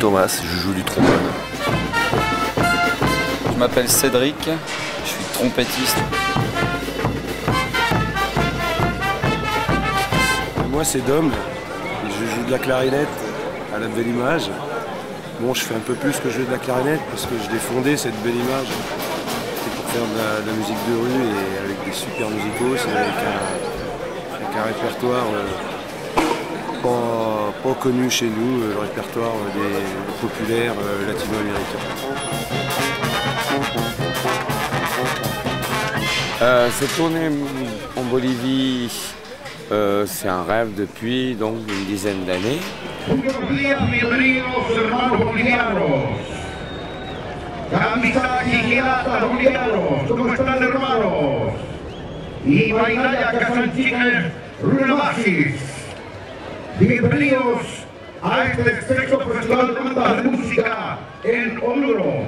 Thomas, je joue du trombone. Je m'appelle Cédric, je suis trompettiste. Moi c'est Dom, je joue de la clarinette à la Belle Image. Bon, je fais un peu plus que jouer de la clarinette parce que je l'ai fondé cette Belle Image. C'était pour faire de la musique de rue et avec des super musicos, avec un répertoire pas connu chez nous, le répertoire des populaires latino-américains. Cette tournée en Bolivie, c'est un rêve depuis donc une dizaine d'années. Bienvenidos a este sexto festival de bandas de música en Oruro.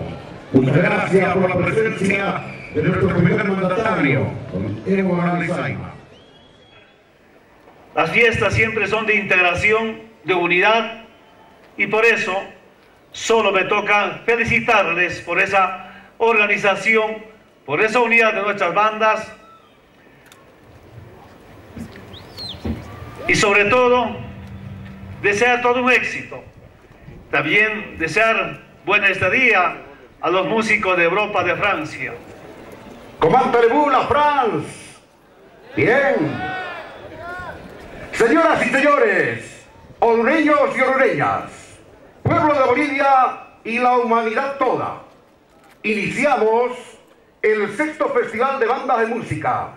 Muchas gracias por la presencia de nuestro primer mandatario, don Evo Morales Ayma. Las fiestas siempre son de integración, de unidad, y por eso solo me toca felicitarles por esa organización, por esa unidad de nuestras bandas, y sobre todo desear todo un éxito. También desear buena estadía a los músicos de Europa, de Francia. Comment allez-vous la France? Bien. Señoras y señores, orureños y orureñas, pueblo de Bolivia y la humanidad toda, iniciamos el sexto festival de bandas de música.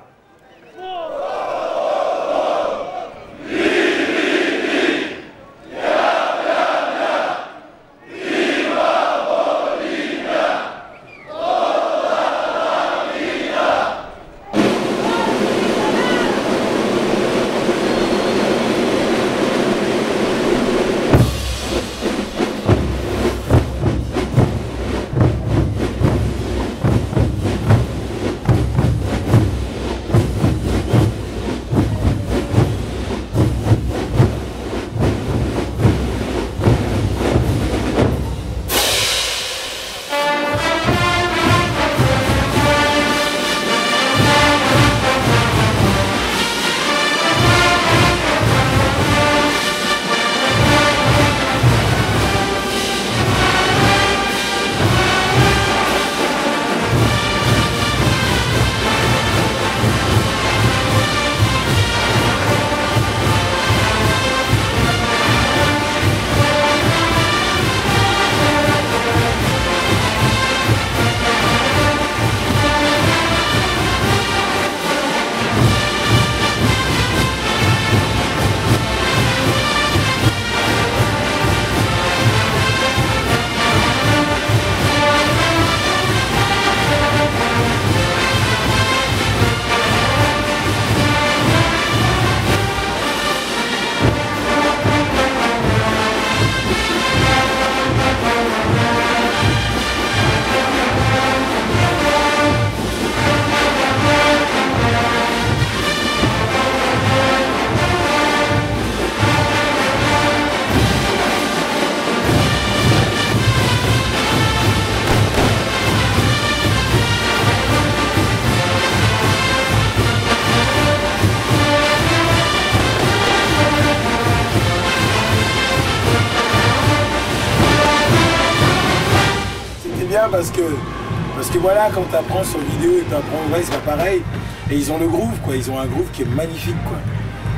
Parce que voilà, quand tu apprends sur vidéo et tu apprends en vrai, c'est pas pareil. Et ils ont le groove, quoi. Ils ont un groove qui est magnifique, quoi.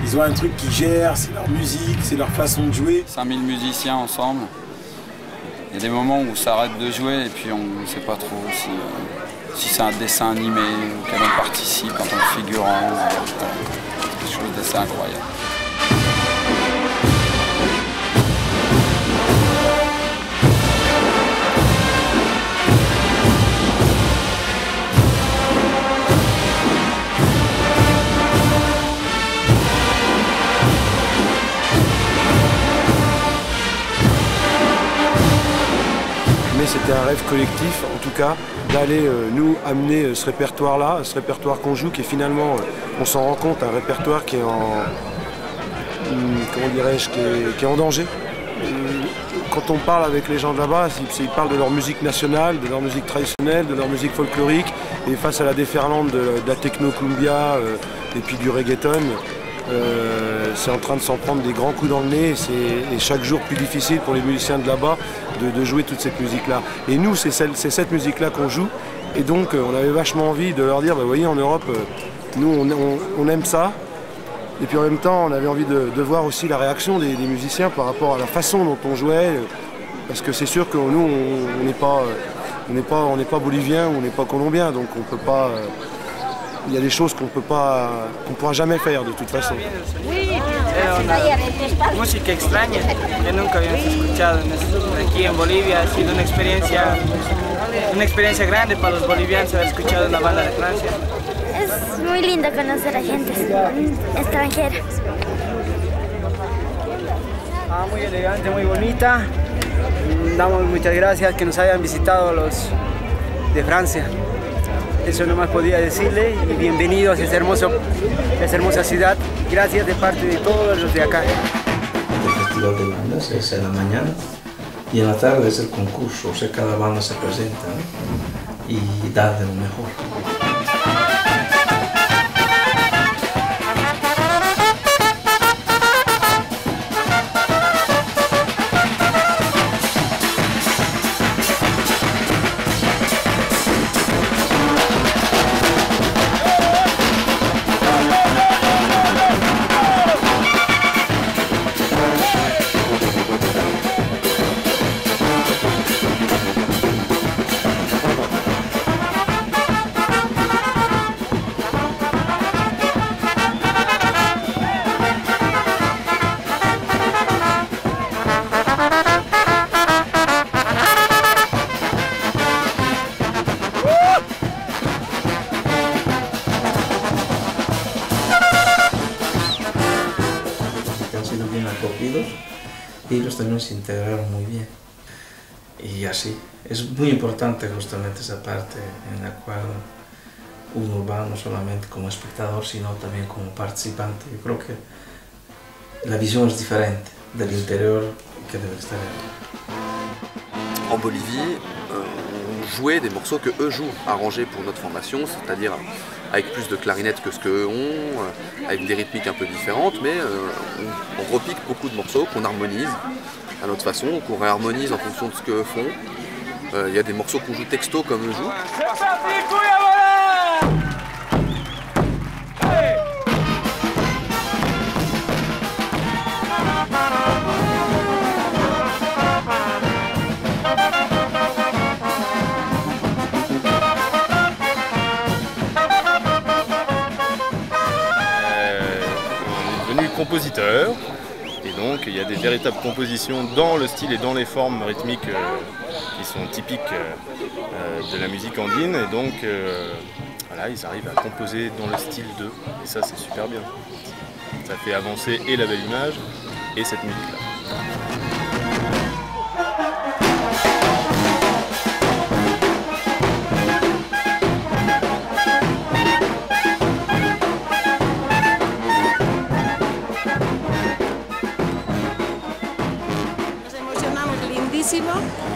Ils ont un truc qui gère, c'est leur musique, c'est leur façon de jouer. 5000 musiciens ensemble. Il y a des moments où ça arrête de jouer et puis on ne sait pas trop si c'est un dessin animé auquel on participe en tant que figurant. C'est quelque chose d'assez incroyable. Mais c'était un rêve collectif, en tout cas, d'aller nous amener ce répertoire-là, ce répertoire qu'on joue, qui est finalement, on s'en rend compte, un répertoire qui est en, comment dirais-je, qui est en danger. quand on parle avec les gens de là-bas, ils parlent de leur musique nationale, de leur musique traditionnelle, de leur musique folklorique. Et face à la déferlante de la techno-cumbia et puis du reggaeton, c'est en train de s'en prendre des grands coups dans le nez. Et chaque jour plus difficile pour les musiciens de là-bas de jouer toute cette musique-là. Et nous, c'est cette musique-là qu'on joue. Et donc, on avait vachement envie de leur dire, bah, vous voyez, en Europe, nous, on aime ça. Et puis en même temps, on avait envie de voir aussi la réaction des musiciens par rapport à la façon dont on jouait. Parce que c'est sûr que nous, on n'est pas bolivien ou on n'est pas colombien, donc on peut pas. Il y a des choses qu'on pourra jamais faire de toute façon. Música extraña que nunca habíamos escuchado aquí en Bolivia. Ha sido una experiencia grande para los bolivianos haber escuchado una banda de Francia. Es muy lindo conocer a gente extranjera. Muy elegante, muy bonita. Damos muchas gracias que nos hayan visitado los de Francia. Eso nomás podía decirle y bienvenidos a esta hermosa ciudad. Gracias de parte de todos los de acá. El festival de bandas es en la mañana y en la tarde es el concurso. O sea, cada banda se presenta, ¿no? Y da de lo mejor. Y ellos también se integraron muy bien. Y así, es muy importante justamente esa parte en la cual uno va no solamente como espectador, sino también como participante. Yo creo que la vision est différente de l'intérieur que de l'extérieur. En Bolivie, on jouait des morceaux que eux jouent, arrangés pour notre formation, c'est-à-dire avec plus de clarinette que ce qu'eux ont, avec des rythmiques un peu différentes, mais on repique beaucoup de morceaux qu'on harmonise à notre façon, qu'on réharmonise en fonction de ce qu'eux font. Il y a des morceaux qu'on joue texto comme eux jouent. Compositeur, et donc il y a des véritables compositions dans le style et dans les formes rythmiques qui sont typiques de la musique andine, et donc voilà, ils arrivent à composer dans le style d'eux, et ça c'est super bien. Ça fait avancer et la belle image et cette musique là.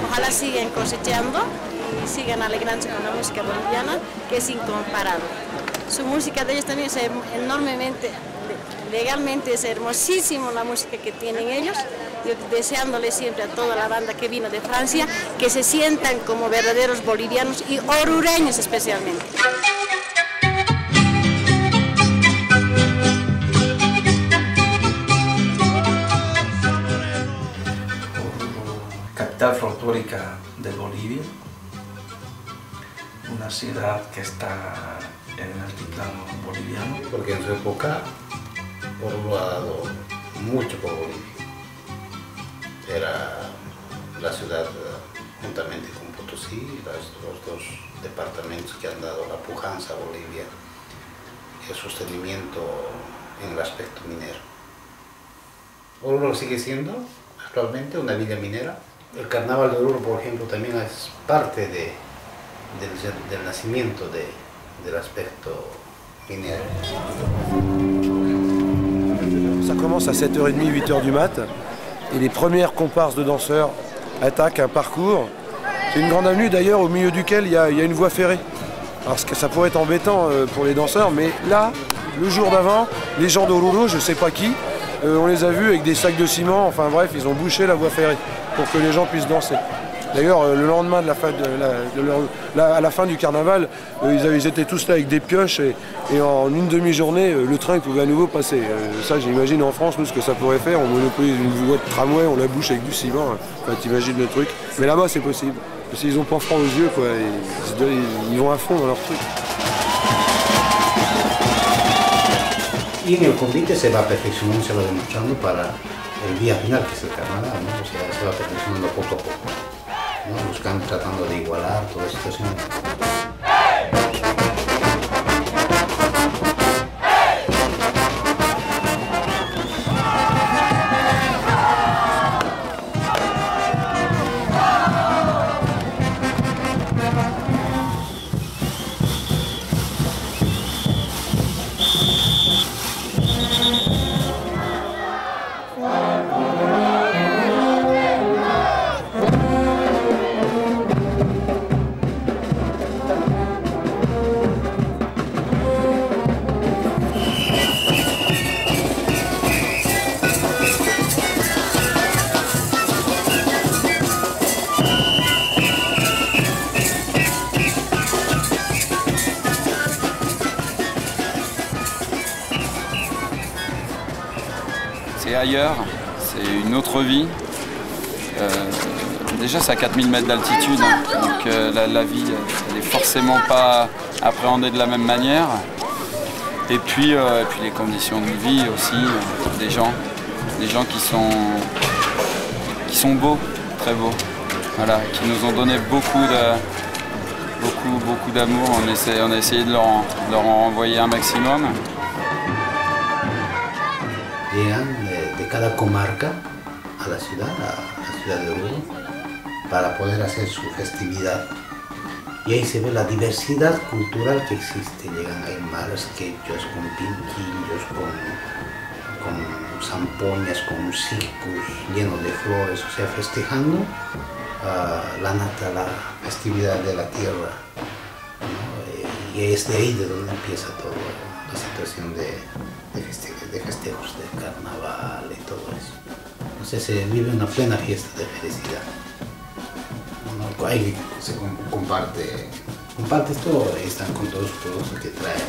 Ojalá sigan cosechando y sigan alegrándose con la música boliviana, que es incomparable. Su música de ellos también es enormemente, legalmente es hermosísimo la música que tienen ellos. Yo deseándole siempre a toda la banda que vino de Francia que se sientan como verdaderos bolivianos y orureños especialmente. Capital folclórica de Bolivia, una ciudad que está en el altiplano boliviano. Porque en su época Oruro ha dado mucho por Bolivia. Era la ciudad, juntamente con Potosí, los dos departamentos que han dado la pujanza a Bolivia y el sostenimiento en el aspecto minero. Oruro sigue siendo actualmente una villa minera. El carnaval de Oruro, por ejemplo, también es parte del nacimiento del aspecto minero. Ça commence à 7h30, 8h du mat, et les premières comparses de danseurs attaque un parcours. C'est une grande avenue d'ailleurs au milieu duquel il y a une voie ferrée. Alors ça pourrait être embêtant pour les danseurs, mais là, le jour d'avant, les gens d'Oruro, je ne sais pas qui, on les a vus avec des sacs de ciment, enfin bref, ils ont bouché la voie ferrée pour que les gens puissent danser. D'ailleurs, le lendemain de à la fin du carnaval, ils étaient tous là avec des pioches et en une demi-journée, le train il pouvait à nouveau passer. Ça, j'imagine en France, nous, ce que ça pourrait faire. On monopolise une voie de tramway, on la bouche avec du ciment. Enfin, t'imagines le truc. Mais là-bas, c'est possible. Parce qu'ils n'ont pas froid aux yeux, quoi. Ils vont à fond dans leur truc. Y en el convite se va perfeccionando, se va demostrando para el día final, que es el carnaval, ¿no? O sea, se va perfeccionando poco a poco, ¿no? Buscando, tratando de igualar toda la situación. C'est ailleurs, c'est une autre vie. Déjà c'est à 4000 mètres d'altitude, hein, donc la vie elle n'est forcément pas appréhendée de la même manière. Et puis les conditions de vie aussi, des gens qui sont beaux, très beaux, voilà, qui nous ont donné beaucoup d'amour. On a essayé de leur en envoyer un maximum. Llegan de cada comarca a la ciudad de Oruro, para poder hacer su festividad. Y ahí se ve la diversidad cultural que existe. Llegan aymaras, quechuas, con pinquillos, con zampoñas, con circos llenos de flores, o sea, festejando la festividad de la tierra, ¿no? Y es de ahí de donde empieza toda la situación de festejos del carnaval y todo eso. Entonces se vive una plena fiesta de felicidad. ¿No? Ahí se comparte todo, ahí están con todos los productos que traen.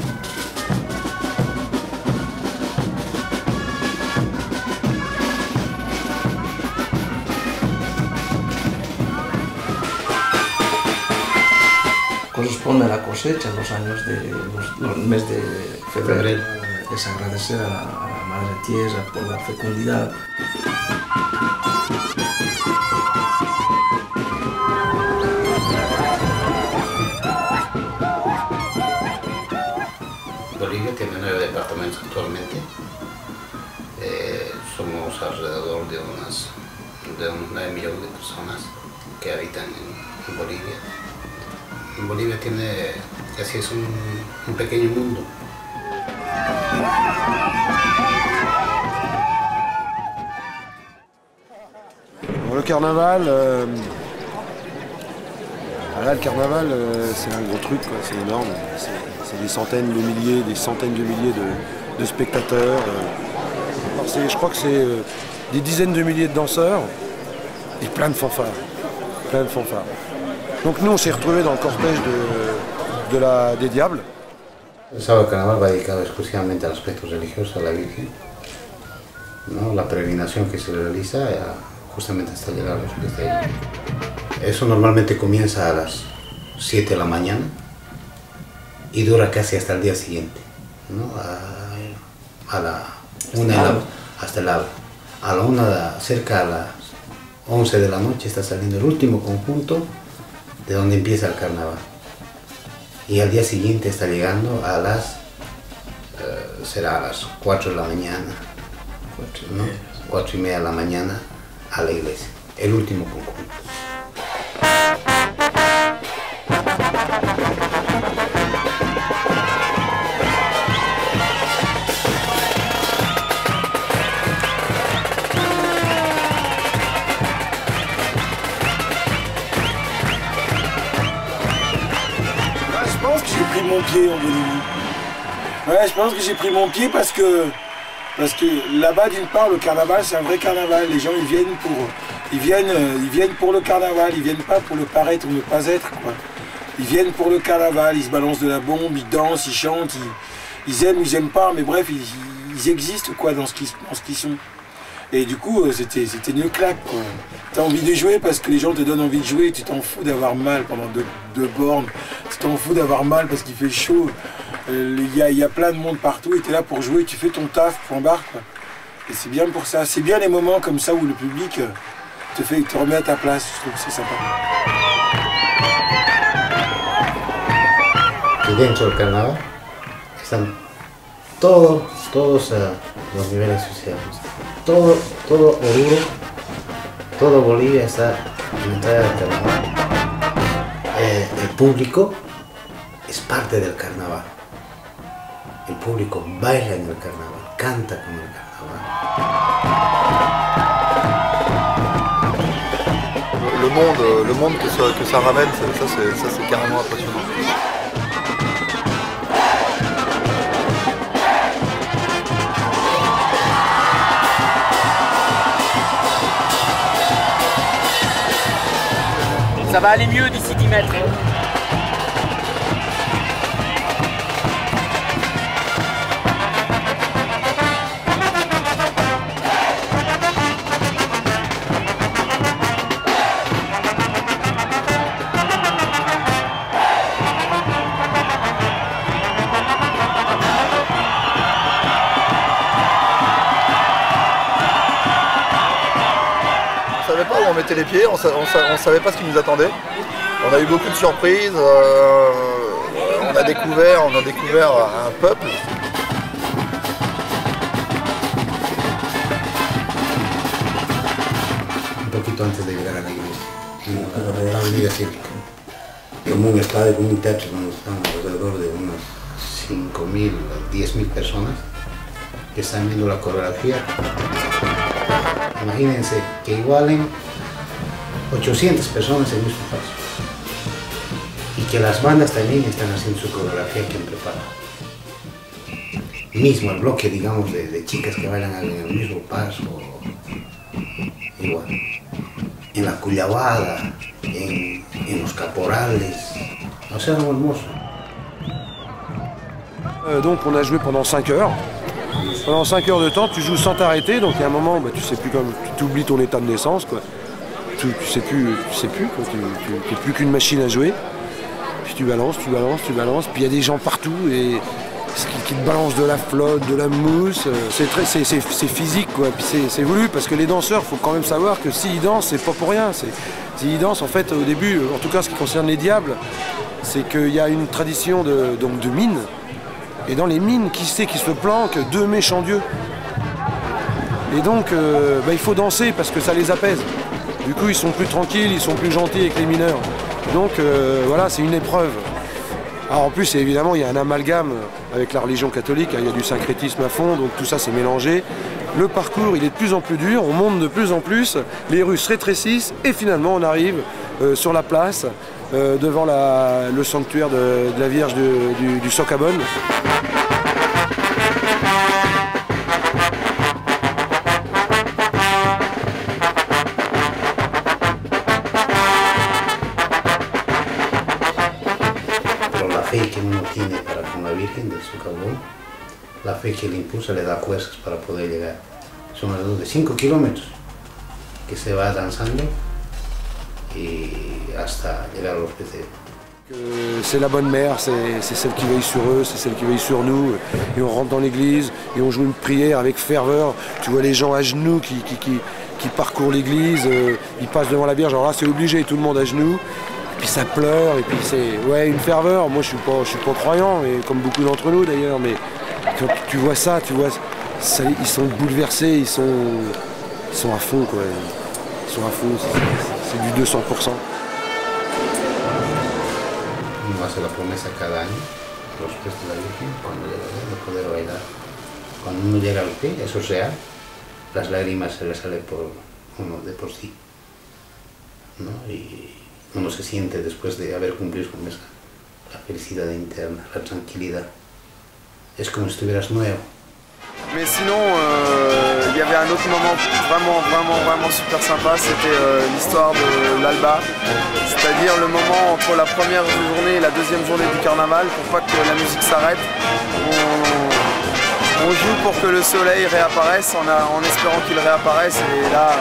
Corresponde a la cosecha, los años del mes de febrero. Es agradecer a la Madre Tierra por la fecundidad. Bolivia tiene 9 departamentos actualmente. Somos alrededor de unos 9 millones de personas que habitan en Bolivia. En Bolivia casi es un pequeño mundo. Le carnaval, le carnaval c'est un gros truc, c'est énorme. C'est des centaines de milliers de spectateurs. Je crois que c'est des dizaines de milliers de danseurs et plein de fanfares. Donc nous on s'est retrouvés dans le cortège des Diables. El sábado de carnaval va dedicado exclusivamente al aspecto religioso, a la Virgen, ¿no? La peregrinación que se realiza justamente hasta llegar a los pies de ella. Eso normalmente comienza a las 7 de la mañana y dura casi hasta el día siguiente, ¿no? A la 1 hasta el alba. A la 1, cerca a las 11 de la noche está saliendo el último conjunto de donde empieza el carnaval. Y al día siguiente está llegando será a las 4 de la mañana, ¿no? 4 y media de la mañana a la iglesia, el último conjunto. pris mon pied en Bolivie. Ouais, je pense que j'ai pris mon pied parce que là-bas, d'une part, le carnaval, c'est un vrai carnaval. Les gens, ils viennent pour le carnaval, ils viennent pas pour le paraître ou ne pas être, quoi. Ils viennent pour le carnaval, ils se balancent de la bombe, ils dansent, ils chantent, ils aiment ou ils aiment pas, mais bref, ils existent, quoi, dans ce qu'ils sont. Et du coup, c'était une claque, quoi. T'as envie de jouer parce que les gens te donnent envie de jouer, tu t'en fous d'avoir mal pendant deux bornes, tu t'en fous d'avoir mal parce qu'il fait chaud. Il y a plein de monde partout et tu es là pour jouer, tu fais ton taf, point barre, quoi. Et c'est bien pour ça. C'est bien les moments comme ça où le public te remet à ta place, je trouve que c'est sympa. Y dentro del carnaval están todos los niveles sociales. Todo Oruro, todo Bolivia está en la entrada del carnaval. El público es parte del carnaval. El público baila en el carnaval, canta con el carnaval. Le monde que ça ramène, ça c'est carrément impressionnant. Ça va aller mieux d'ici 10 mètres. On savait pas où on mettait les pieds, on savait pas ce qui nous attendait. On a eu beaucoup de surprises, on a découvert un peuple. Un poquito antes de llegar a la iglesia, en la avenida Cívica. Como un estadio, como un teatro donde están alrededor de unas 5.000 a 10.000 personas que están viendo la coreografía. Imagínense que igualen 800 personas en nuestro paso. Y que las bandas también están haciendo su coreografía aquí en Prepara. Mismo el bloque, digamos, de chicas que bailan en el mismo paso. Igual. En la Cuyabada, en los caporales. O sea, algo hermoso. Donc on a joué pendant 5 heures. Pendant 5 heures de temps, tu joues sans t'arrêter, donc il y a un moment, tu sais plus comme tu oublies ton état de naissance, quoi. Tu sais plus, quoi. Tu n'es plus qu'une machine à jouer. Puis tu balances, puis il y a des gens partout et qui te balancent de la flotte, de la mousse. C'est physique, quoi. Puis c'est voulu parce que les danseurs, il faut quand même savoir que s'ils dansent, c'est pas pour rien. S'ils dansent, en fait, au début, en tout cas ce qui concerne les diables, c'est qu'il y a une tradition de mines. Et dans les mines, qui c'est qui se planque? 2 méchants dieux. Et donc, il faut danser parce que ça les apaise. Du coup, ils sont plus tranquilles, ils sont plus gentils avec les mineurs. Donc, voilà, c'est une épreuve. Alors, en plus, évidemment, il y a un amalgame avec la religion catholique. Il y a du syncrétisme à fond, donc tout ça, c'est mélangé. Le parcours, il est de plus en plus dur, on monte de plus en plus, les rues se rétrécissent et finalement, on arrive sur la place, devant le sanctuaire de la Vierge du Socavón. Que uno tiene para con la Virgen del Socavón, la fe que le impulsa le da fuerzas para poder llegar. Son alrededor de 5 kilómetros que se va danzando y hasta llegar a los peceros. C'est la bonne mère, c'est celle qui veille sur eux, c'est celle qui veille sur nous. Et on rentre dans l'église et on joue une prière avec ferveur. Tu vois les gens à genoux qui parcourent l'église, ils passent devant la Vierge. Alors là, c'est obligé, tout le monde à genoux. Puis ça pleure, et puis c'est une ferveur. Moi je suis pas croyant, et comme beaucoup d'entre nous d'ailleurs, mais quand tu vois ça, ça, ils sont bouleversés, ils sont à fond, quoi. Ils sont à fond, c'est du 200%. Uno hace la promesa cada año, los pies de la Virgen, cuando llega de poder bailar. Cuando uno llega al pie, eso es real, las lágrimas se le salen por uno de por sí, ¿no? Y uno se siente después de haber cumplido su promesa, la felicidad interna, la tranquilidad. Es como si estuvieras nuevo. Mais sinon, il y avait un autre moment vraiment super sympa, c'était l'histoire de l'Alba, c'est-à-dire le moment entre la première journée et la deuxième journée du carnaval, pour pas que la musique s'arrête. On joue pour que le soleil réapparaisse en espérant qu'il réapparaisse, et là,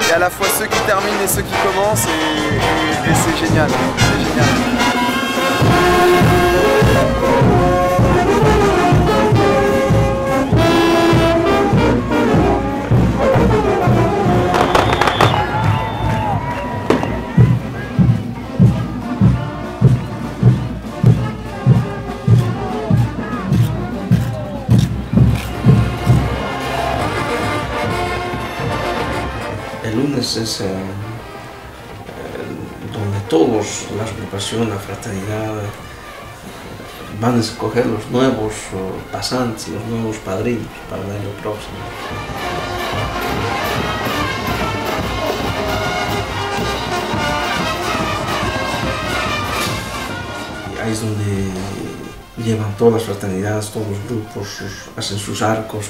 il y a à la fois ceux qui terminent et ceux qui commencent, et c'est génial, c'est génial. El lunes es donde todos, las agrupaciones, la fraternidad, van a escoger los nuevos pasantes, los nuevos padrinos para el año próximo. Y ahí es donde llevan todas las fraternidades, todos los grupos, hacen sus arcos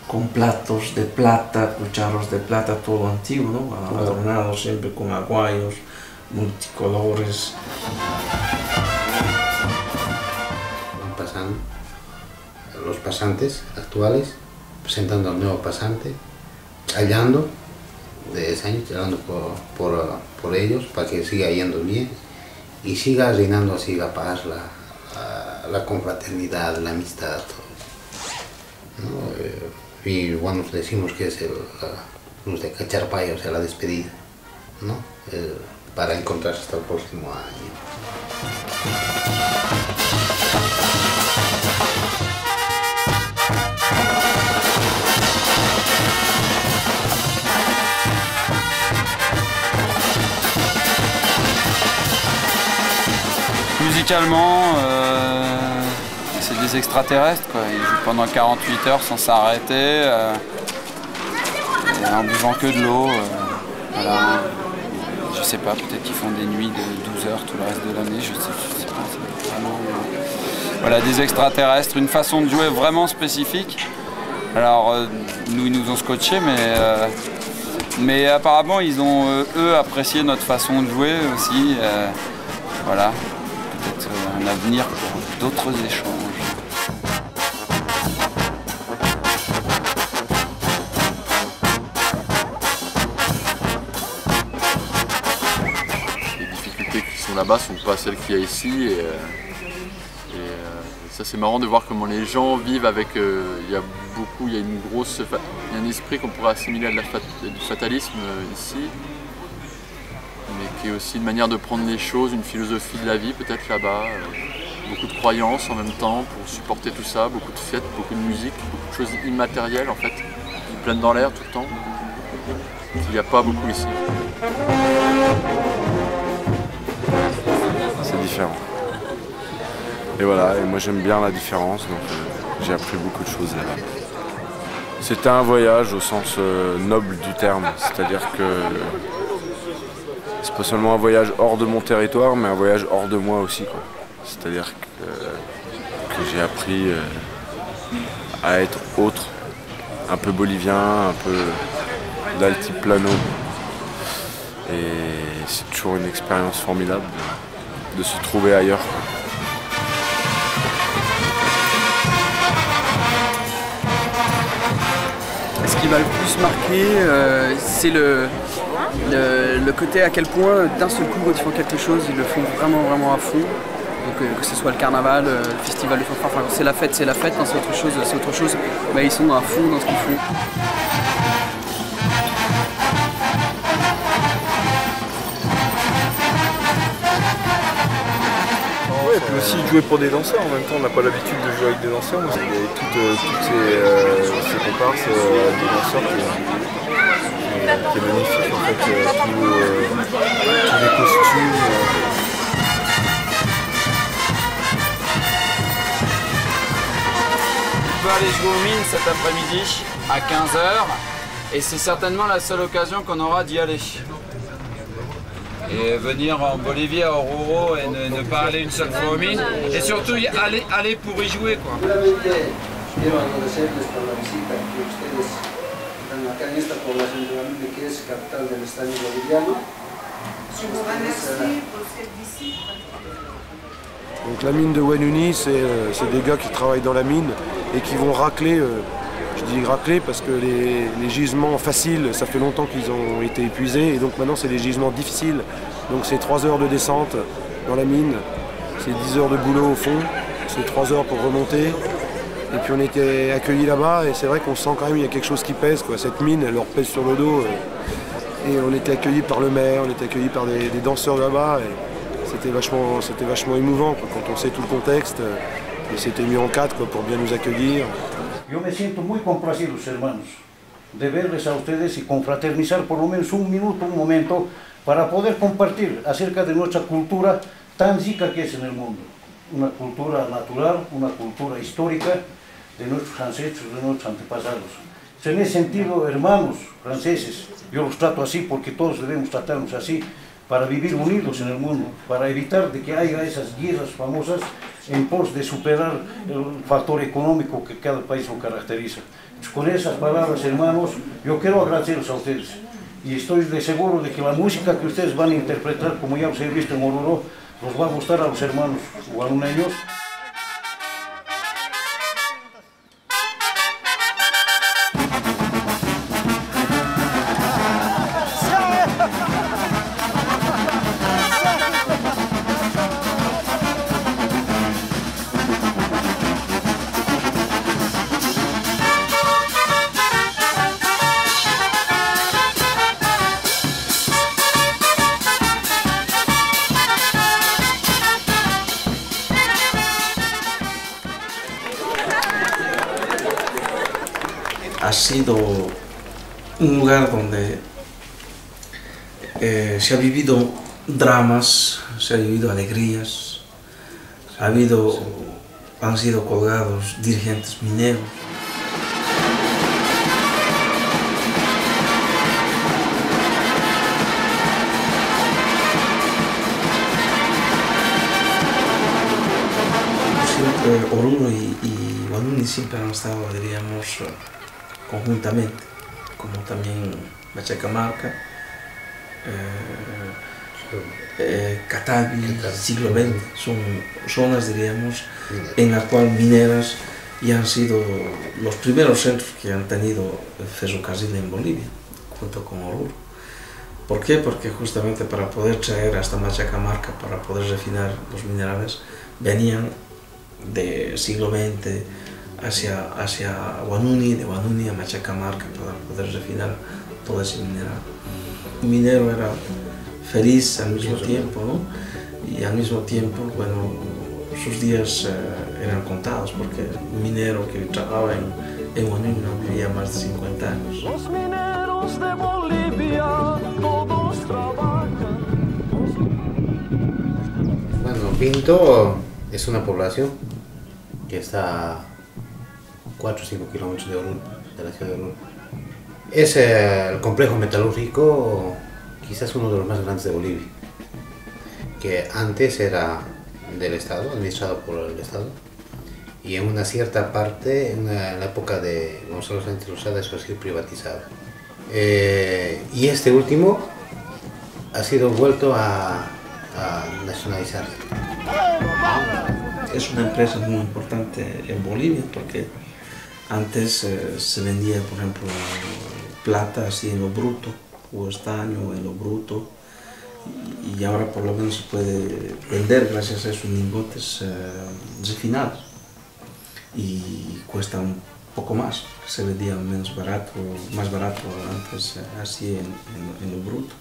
con platos de plata, cucharos de plata, todo antiguo, ¿no? Adornado siempre con aguayos, multicolores. Los pasantes actuales, presentando al nuevo pasante, hallando de ese año, hablando por ellos, para que siga yendo bien y siga reinando así la paz, la confraternidad, la amistad, ¿no? Y bueno, decimos que es los de Cacharpaya, o sea, la despedida, ¿no? Para encontrarse hasta el próximo año. Musicalement, c'est des extraterrestres, quoi. Ils jouent pendant 48 heures sans s'arrêter, en buvant que de l'eau. Voilà. Je sais pas, peut-être qu'ils font des nuits de 12 heures tout le reste de l'année, je sais pas. C'est vraiment, voilà, des extraterrestres, une façon de jouer vraiment spécifique. Alors, nous, ils nous ont scotché, mais apparemment, ils ont, eux, apprécié notre façon de jouer aussi. Voilà. Peut-être un avenir pour d'autres échanges. Les difficultés qui sont là-bas ne sont pas celles qu'il y a ici. Et ça, c'est marrant de voir comment les gens vivent avec. Il y a un esprit qu'on pourrait assimiler à du fatalisme ici, mais qui est aussi une manière de prendre les choses, une philosophie de la vie peut-être là-bas. Beaucoup de croyances en même temps pour supporter tout ça, beaucoup de fêtes, beaucoup de musique, beaucoup de choses immatérielles en fait, qui planent dans l'air tout le temps. Il n'y a pas beaucoup ici. C'est différent. Et voilà, et moi j'aime bien la différence, donc j'ai appris beaucoup de choses là-bas. C'était un voyage au sens noble du terme, c'est-à-dire que c'est pas seulement un voyage hors de mon territoire, mais un voyage hors de moi aussi, quoi. C'est-à-dire que j'ai appris à être autre, un peu bolivien, un peu d'altiplano. Et c'est toujours une expérience formidable de se trouver ailleurs, quoi. Ce qui m'a le plus marqué, c'est le côté à quel point d'un seul coup quand ils font quelque chose, ils le font vraiment à fond. Donc, que ce soit le carnaval, le festival de fanfare, enfin, c'est la fête, non, c'est autre chose. Bah, ils sont à fond dans ce qu'ils font. Et puis aussi jouer pour des danseurs, en même temps on n'a pas l'habitude de jouer avec des danseurs. Il y a toutes ces comparses des danseurs qui est magnifique en fait, tous les costumes. On peut aller jouer aux mines cet après-midi à 15 h et c'est certainement la seule occasion qu'on aura d'y aller. Et venir en Bolivie, à Oruro, et ne pas aller une seule fois aux mines. Et surtout, aller pour y jouer, quoi. Quiero agradecerles por la visita que ustedes están acá en esta población de Guanuni, que es capital del estadio boliviano. Donc la mine de Guanuni, c'est des gars qui travaillent dans la mine et qui vont racler, je dis racler parce que les gisements faciles, ça fait longtemps qu'ils ont été épuisés, et donc maintenant c'est les gisements difficiles. Donc c'est 3 heures de descente dans la mine, c'est 10 heures de boulot au fond, c'est 3 heures pour remonter. Et puis on était accueillis là-bas, et c'est vrai qu'on sent quand même qu'il y a quelque chose qui pèse, quoi. Cette mine, elle leur pèse sur le dos. Et on était accueillis par le maire, on était accueillis par des danseurs là-bas. C'était vachement émouvant, quoi, quand on sait tout le contexte. Et c'était mis en quatre, quoi, pour bien nous accueillir. Yo me siento muy complacido, hermanos, de verles a ustedes y confraternizar por lo menos un minuto, un momento, para poder compartir acerca de nuestra cultura tan rica que es en el mundo. Una cultura natural, una cultura histórica de nuestros ancestros, de nuestros antepasados. En ese sentido, hermanos franceses, yo los trato así porque todos debemos tratarnos así para vivir unidos en el mundo, para evitar de que haya esas guerras famosas en pos de superar el factor económico que cada país lo caracteriza. Entonces, con esas palabras, hermanos, yo quiero agradecerles a ustedes y estoy de seguro de que la música que ustedes van a interpretar, como ya os he visto en Oruro, nos va a gustar a los hermanos guanuneños. Ha sido un lugar donde se ha vivido dramas, se ha vivido alegrías, han sido colgados dirigentes mineros. Siempre Oruro y Guanuni siempre han estado, diríamos, conjuntamente, como también Machacamarca, Catavi, siglo XX, son zonas, diríamos, en las cuales mineras y han sido los primeros centros que han tenido el ferrocarril en Bolivia, junto con Oruro. ¿Por qué? Porque justamente para poder traer hasta Machacamarca, para poder refinar los minerales, venían de siglo XX hacia Guanuni, de Guanuni a Machacamarca, para poder refinar todo ese mineral. Un minero era feliz al mismo tiempo, ¿no? Y al mismo tiempo, bueno, sus días eran contados, porque un minero que trabajaba en Guanuni no vivía más de 50 años. Los mineros de Bolivia, todos trabajan. Bueno, Pinto es una población que está a 4 o 5 kilómetros de Oruro, de la ciudad de Oruro. Es el complejo metalúrgico, quizás uno de los más grandes de Bolivia, que antes era del Estado, administrado por el Estado, y en una cierta parte, en la época de Gonzalo Sánchez Lozada, eso ha sido privatizado. Y este último ha sido vuelto a nacionalizar. Es una empresa muy importante en Bolivia porque antes se vendía, por ejemplo, plata así en lo bruto, o estaño en lo bruto, y ahora por lo menos se puede vender gracias a esos lingotes refinados y cuesta un poco más, se vendía menos barato, más barato antes así en lo bruto.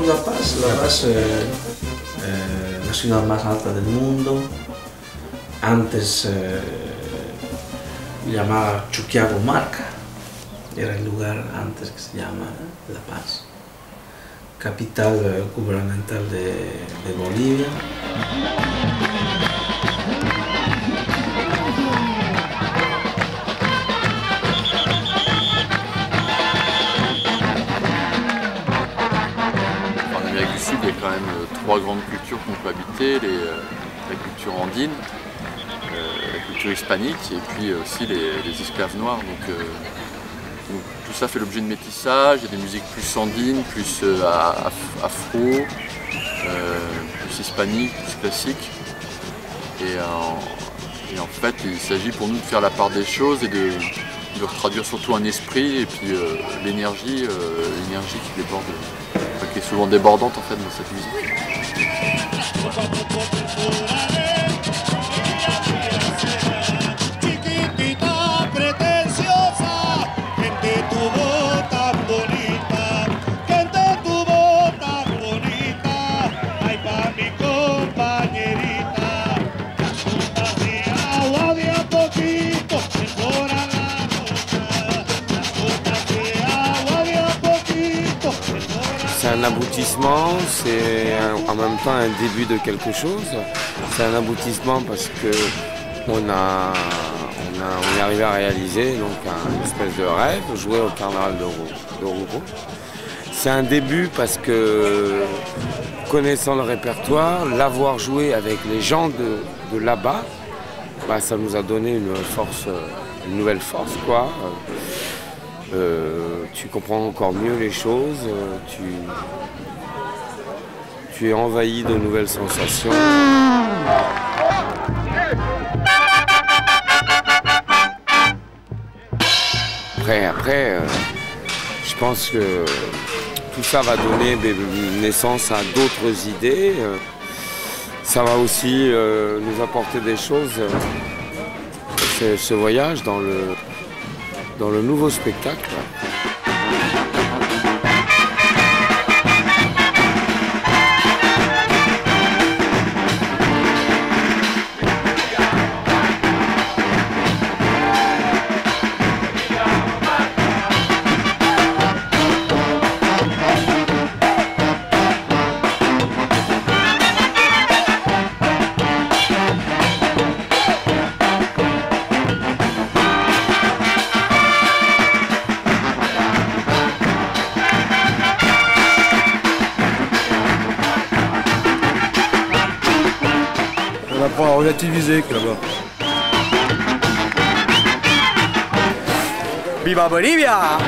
La Paz, la ciudad más alta del mundo, antes llamaba Chuquiagomarca, era el lugar antes que se llama La Paz. capital gubernamental de Bolivia. En Amérique du Sud, il y a quand même trois grandes cultures qui ont cohabité, la culture andine, la culture hispanique et puis aussi les esclaves noirs. Donc, tout ça fait l'objet de métissage, il y a des musiques plus andines, plus afro, plus hispaniques, plus classiques. Et en fait, il s'agit pour nous de faire la part des choses et de retraduire surtout un esprit et puis l'énergie qui déborde, qui est souvent débordante en fait dans cette musique. C'est un aboutissement, c'est en même temps un début de quelque chose. C'est un aboutissement parce que on est arrivé à réaliser donc une espèce de rêve, jouer au carnaval d'Oruro. C'est un début parce que, connaissant le répertoire, l'avoir joué avec les gens de là-bas, bah, ça nous a donné une force, une nouvelle force, quoi. Tu comprends encore mieux les choses, tu es envahi de nouvelles sensations. Après, je pense que tout ça va donner naissance à d'autres idées. Ça va aussi nous apporter des choses, ce voyage dans le nouveau spectacle. On apprend à relativiser là-bas. Viva Bolivia!